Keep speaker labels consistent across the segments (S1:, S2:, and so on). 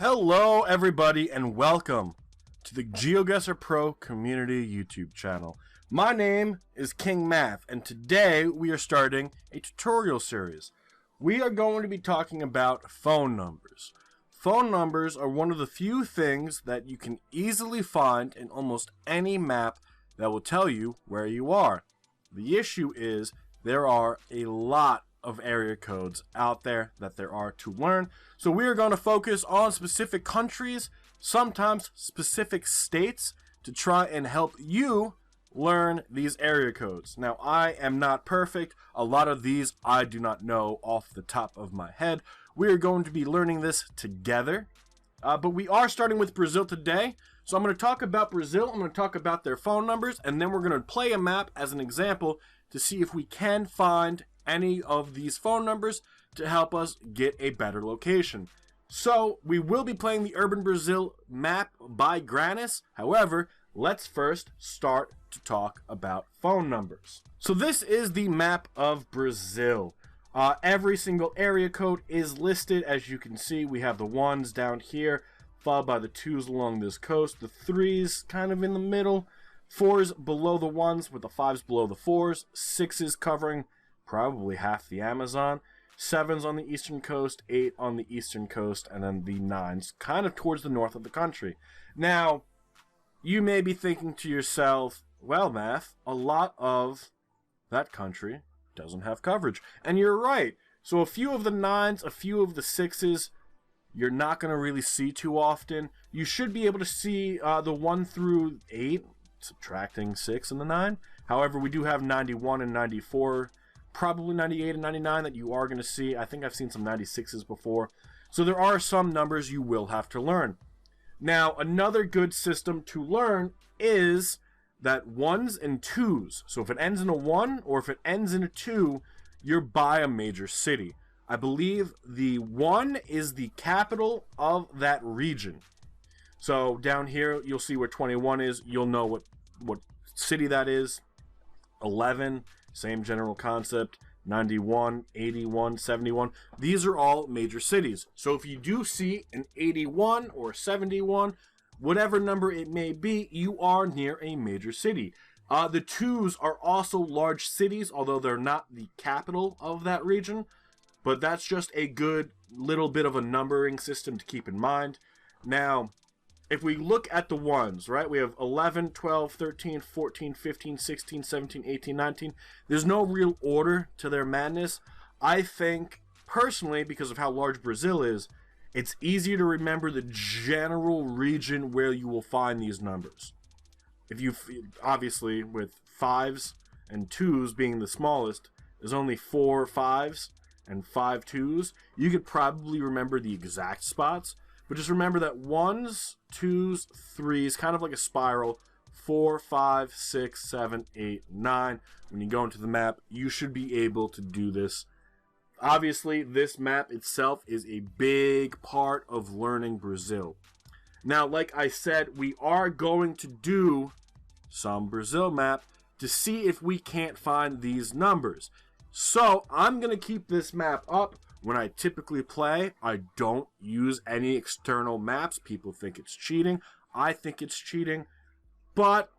S1: Hello everybody and welcome to the GeoGuessr Pro community YouTube channel. My name is KingMaff and today we are starting a tutorial series. We are going to be talking about phone numbers. Phone numbers are one of the few things that you can easily find in almost any map that will tell you where you are. The issue is there are a lot of area codes out there that there are to learn. So we are going to focus on specific countries, sometimes specific states, to try and help you learn these area codes. Now, I am not perfect. A lot of these I do not know off the top of my head. We are going to be learning this together. But we are starting with Brazil today. So I'm going to talk about Brazil, I'm going to talk about their phone numbers, and then we're going to play a map as an example to see if we can find any of these phone numbers to help us get a better location. So we will be playing the Urban Brazil map by Granis. However, let's first start to talk about phone numbers. So this is the map of Brazil. Every single area code is listed. As you can see, we have the 1s down here, followed by the 2s along this coast, the 3s kind of in the middle, 4s below the 1s with the 5s below the 4s, 6s covering probably half the Amazon, 7s on the eastern coast, 8 on the eastern coast, and then the 9s kind of towards the north of the country. Now, you may be thinking to yourself, well, Math, a lot of that country doesn't have coverage. And you're right. So a few of the 9s, a few of the 6s, you're not going to really see too often. You should be able to see the 1 through 8, subtracting 6 and the 9. However, we do have 91 and 94, probably 98 and 99 that you are going to see. I think I've seen some 96s before. So there are some numbers you will have to learn. Now, another good system to learn is that 1s and 2s. So if it ends in a 1 or if it ends in a 2, you're by a major city. I believe the 1 is the capital of that region. So down here, you'll see where 21 is. You'll know what city that is. 11, same general concept. 91, 81, 71. These are all major cities. So if you do see an 81 or 71, whatever number it may be, you are near a major city. The 2s are also large cities, although they're not the capital of that region. But that's just a good little bit of a numbering system to keep in mind. Now, if we look at the 1s, right, we have 11, 12, 13, 14, 15, 16, 17, 18, 19. There's no real order to their madness. I think, personally, because of how large Brazil is, it's easier to remember the general region where you will find these numbers. If you, obviously, with 5s and 2s being the smallest, there's only 4 5s and 5 2s. You could probably remember the exact spots. But just remember that 1s, 2s, 3s, kind of like a spiral, 4, 5, 6, 7, 8, 9. When you go into the map, you should be able to do this. Obviously, this map itself is a big part of learning Brazil. Now, like I said, we are going to do some Brazil map to see if we can't find these numbers. So, I'm going to keep this map up. When I typically play, I don't use any external maps. People think it's cheating. I think it's cheating. But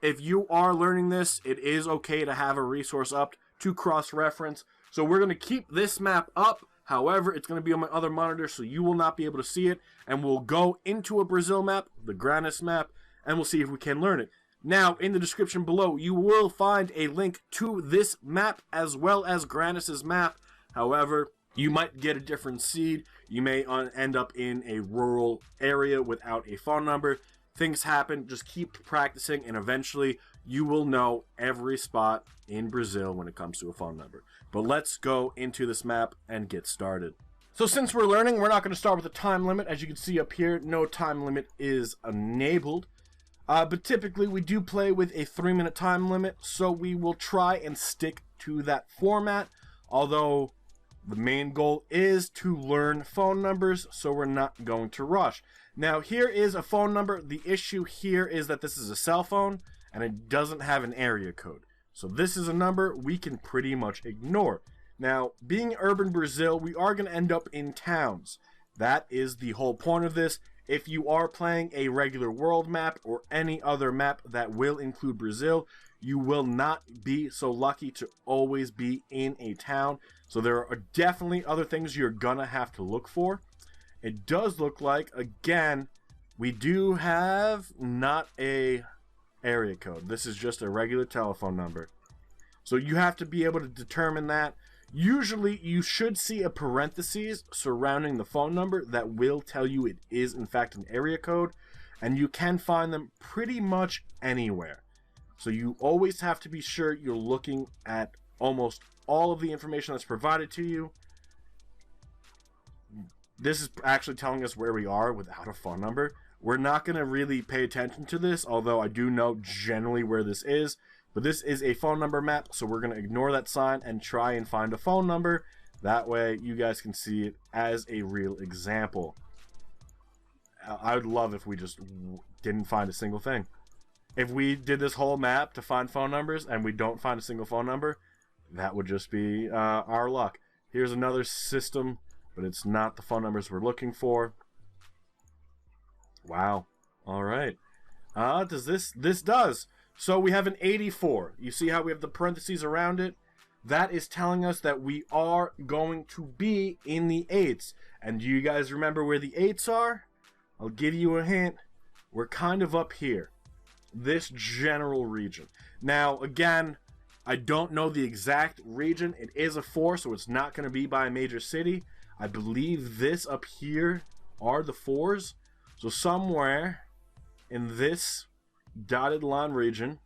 S1: if you are learning this, it is okay to have a resource up to cross-reference. So we're going to keep this map up. However, it's going to be on my other monitor, so you will not be able to see it. And we'll go into a Brazil map, the Granis map, and we'll see if we can learn it. Now, in the description below, you will find a link to this map as well as Granis' map. However, you might get a different seed. You may end up in a rural area without a phone number. Things happen. Just keep practicing, and eventually you will know every spot in Brazil when it comes to a phone number. But let's go into this map and get started. So since we're learning, we're not going to start with a time limit. As you can see up here, no time limit is enabled. But typically we do play with a 3-minute time limit, so we will try and stick to that format. Although the main goal is to learn phone numbers, so we're not going to rush. Now, here is a phone number. The issue here is that this is a cell phone, and it doesn't have an area code. So this is a number we can pretty much ignore. Now, being urban Brazil, we are going to end up in towns. That is the whole point of this. If you are playing a regular world map or any other map that will include Brazil, you will not be so lucky to always be in a town. So there are definitely other things you're gonna have to look for. It does look like, again, we do have not a area code. This is just a regular telephone number. So you have to be able to determine that. Usually you should see a parentheses surrounding the phone number that will tell you it is in fact an area code, and you can find them pretty much anywhere. So you always have to be sure you're looking at almost all of the information that's provided to you. This is actually telling us where we are without a phone number. We're not going to really pay attention to this, although I do know generally where this is. But this is a phone number map, so we're going to ignore that sign and try and find a phone number. That way you guys can see it as a real example. I would love if we just didn't find a single thing. If we did this whole map to find phone numbers and we don't find a single phone number, that would just be our luck. Here's another system, but it's not the phone numbers we're looking for. Wow. All right. This does. So we have an 84. You see how we have the parentheses around it? That is telling us that we are going to be in the 8s. And do you guys remember where the 8s are? I'll give you a hint. We're kind of up here. This general region. Now, again, I don't know the exact region. It is a 4, so it's not going to be by a major city. I believe this up here are the 4s. So somewhere in this dotted line region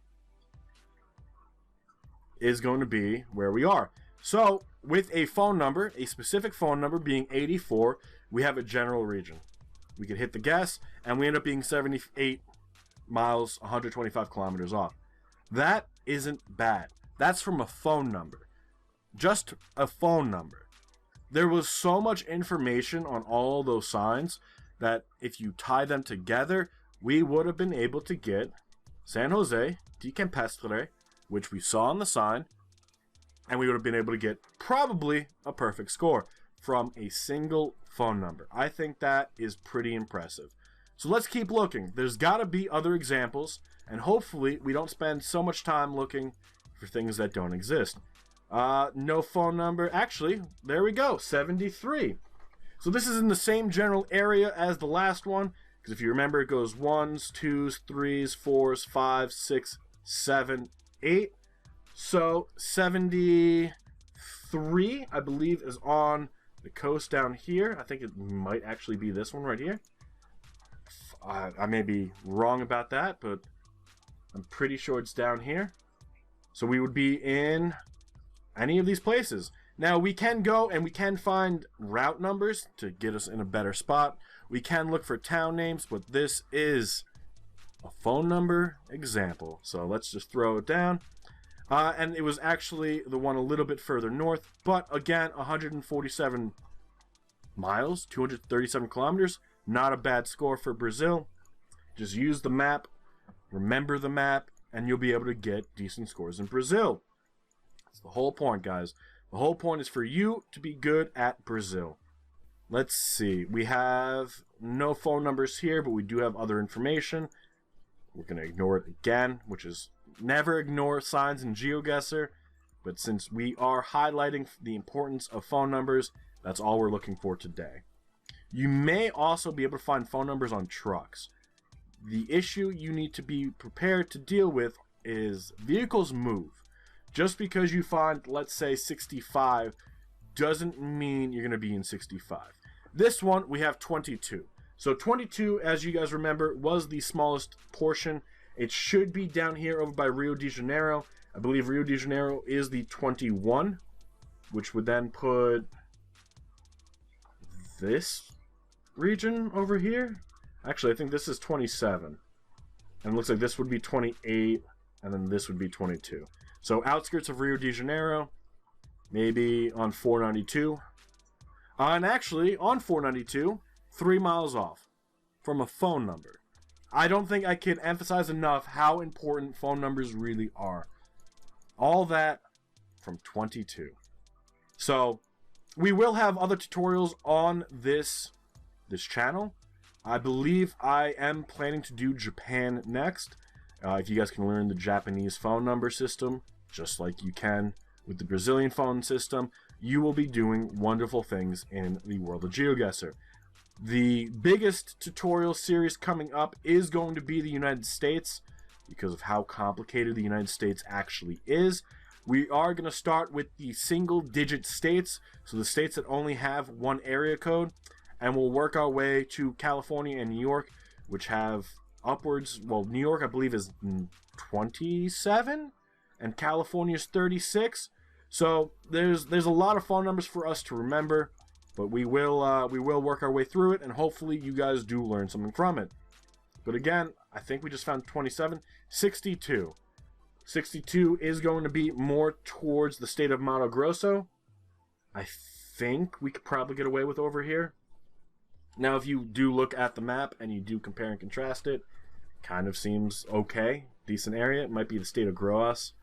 S1: is going to be where we are. So with a phone number, a specific phone number being 84, we have a general region. We could hit the guess, and we end up being 78 miles, 125 kilometers off. That isn't bad. That's from a phone number. Just a phone number. There was so much information on all those signs that if you tie them together, we would have been able to get San Jose de Campestre, which we saw on the sign, and we would have been able to get probably a perfect score from a single phone number. I think that is pretty impressive. So let's keep looking. There's got to be other examples, and hopefully we don't spend so much time looking for things that don't exist. No phone number. Actually, there we go, 73. So this is in the same general area as the last one, because if you remember, it goes 1s, 2s, 3s, 4s, 5s, 6, 7, 8. So 73, I believe, is on the coast down here. I think it might actually be this one right here. I may be wrong about that, but I'm pretty sure it's down here. So we would be in any of these places. Now, we can go and we can find route numbers to get us in a better spot. We can look for town names, but this is a phone number example. So let's just throw it down. And it was actually the one a little bit further north, but again, 147 miles, 237 kilometers. Not a bad score for Brazil. Just use the map, remember the map, and you'll be able to get decent scores in Brazil. That's the whole point, guys. The whole point is for you to be good at Brazil. Let's see. We have no phone numbers here, but we do have other information. We're going to ignore it again, which is never ignore signs in GeoGuessr. But since we are highlighting the importance of phone numbers, that's all we're looking for today. You may also be able to find phone numbers on trucks. The issue you need to be prepared to deal with is vehicles move. Just because you find, let's say, 65 doesn't mean you're going to be in 65. This one, we have 22. So 22, as you guys remember, was the smallest portion. It should be down here over by Rio de Janeiro. I believe Rio de Janeiro is the 21, which would then put this region over here. Actually, I think this is 27. And it looks like this would be 28, and then this would be 22. So outskirts of Rio de Janeiro, maybe on 492. And actually, on 492, 3 miles off from a phone number. I don't think I can emphasize enough how important phone numbers really are. All that from 22. So we will have other tutorials on this this channel. I believe I am planning to do Japan next. If you guys can learn the Japanese phone number system, just like you can with the Brazilian phone system, you will be doing wonderful things in the world of GeoGuessr. The biggest tutorial series coming up is going to be the United States, because of how complicated the United States actually is. We are going to start with the single-digit states, so the states that only have one area code, and we'll work our way to California and New York, which have upwards, well, New York I believe is 27, and California is 36. So there's a lot of phone numbers for us to remember, but we will work our way through it, and hopefully you guys do learn something from it. But again, I think we just found 27, 62. 62 is going to be more towards the state of Mato Grosso. I think we could probably get away with over here. Now, if you do look at the map and you do compare and contrast it, kind of seems okay. Decent area. It might be the state of Goiás,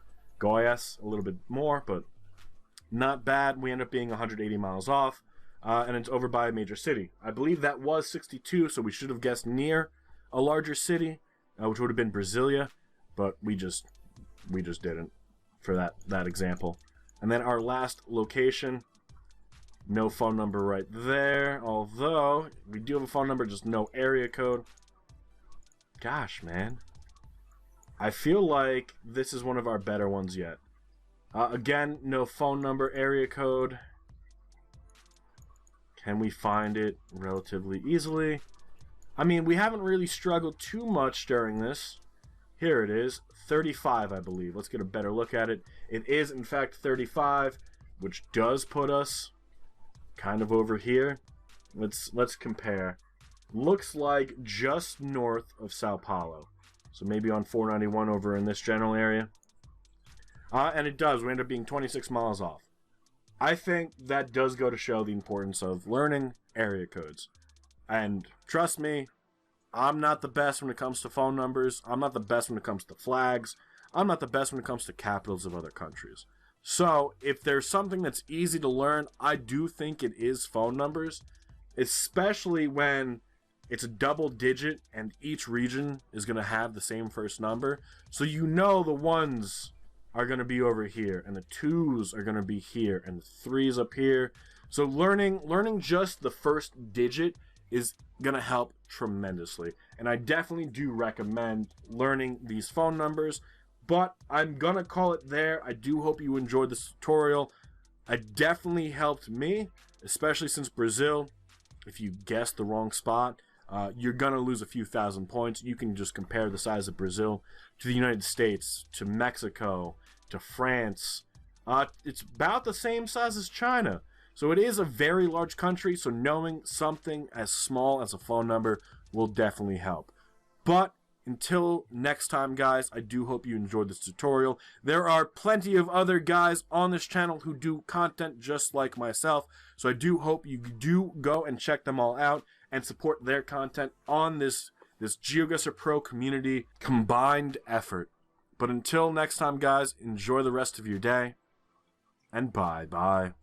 S1: a little bit more, but not bad. We end up being 180 miles off, and it's over by a major city. I believe that was 62, so we should have guessed near a larger city, which would have been Brasilia, but we just didn't for that example. And then our last location, no phone number right there, although we do have a phone number, just no area code. Gosh, man. I feel like this is one of our better ones yet. Again, no phone number, area code. Can we find it relatively easily? I mean, we haven't really struggled too much during this. Here it is, 35, I believe. Let's get a better look at it. It is, in fact, 35, which does put us kind of over here. Let's compare. Looks like just north of Sao Paulo. So maybe on 491 over in this general area. And it does. We end up being 26 miles off. I think that does go to show the importance of learning area codes. And trust me, I'm not the best when it comes to phone numbers. I'm not the best when it comes to flags. I'm not the best when it comes to capitals of other countries. So, if there's something that's easy to learn, I do think it is phone numbers. Especially when it's a double digit and each region is going to have the same first number. So you know the ones are going to be over here, and the twos are going to be here, and the threes up here. So learning just the first digit is going to help tremendously. And I definitely do recommend learning these phone numbers. But I'm going to call it there. I do hope you enjoyed this tutorial. It definitely helped me, especially since Brazil, if you guessed the wrong spot, you're going to lose a few thousand points. You can just compare the size of Brazil to the United States, to Mexico, to France. It's about the same size as China. So it is a very large country, so knowing something as small as a phone number will definitely help. But until next time, guys, I do hope you enjoyed this tutorial. There are plenty of other guys on this channel who do content just like myself, so I do hope you do go and check them all out and support their content on this GeoGuessr Pro community combined effort. But until next time, guys, enjoy the rest of your day, and bye-bye.